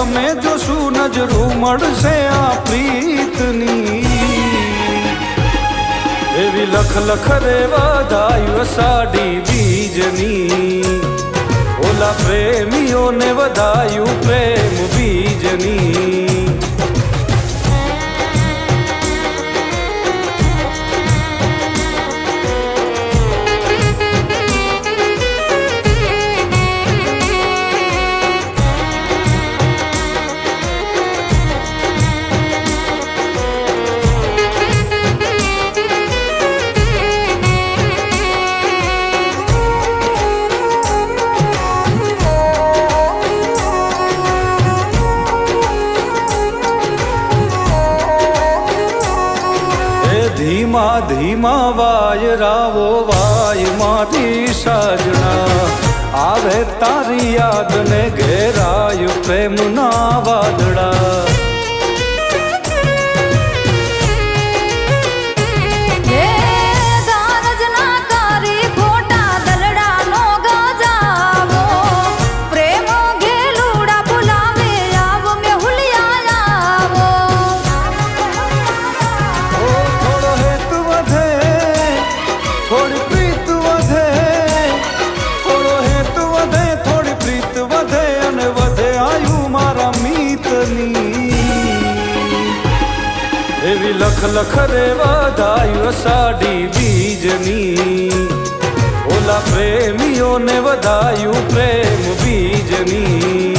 અમે જોશું નજરું મળશે આ પ્રીતની એવી લખ લખ રે વધાયું સાડી બીજની ઓલા પ્રેમીઓને વધાયું પ્રેમ બીજની ધીમા ધીમા વાયરાવો વાય મારી સાજણા આવે તારી યાદ ને ઘેરાય પ્રેમના વાદળા એવી લખ લખ રે વધાયું સાડી બીજની ઓલા પ્રેમીઓને વધાયું પ્રેમ બીજની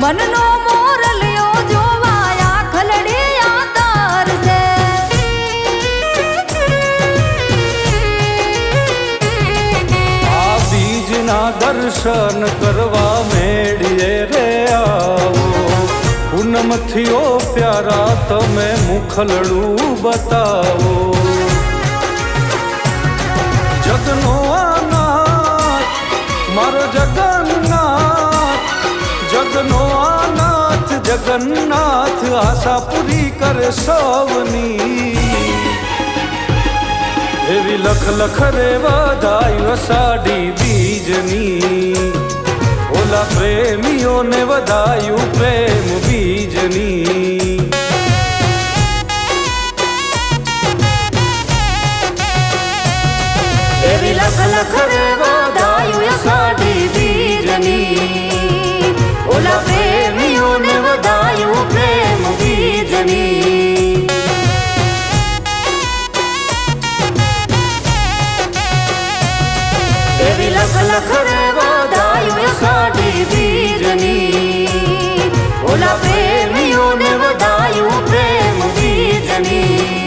મનનો મોરલિયો જોવાયા ખલડિયા તારસે આ બીજના દર્શન કરવા મેળીએ રે આવો પૂનમથી ઓ પ્યારા તમે મુખલડું બતાવો જગનો આનાથ મારો જગન્નાથ જગનો આનાથ જગન્નાથ આશા પૂરી કરે સૌની એવી લખ લખ રે વધાયું સાડી બીજની ઓલા પ્રેમીઓને વધાયું પ્રેમ બીજની એવી લખ લખ રે વધાયું સાડી બીજની ઓલા પ્રેમીઓને વધાયું પ્રેમ બીજની એવી લખ લખ રે વધાયું સાડી બીજની ઓલા પ્રેમીઓને વધાયું પ્રેમ બીજની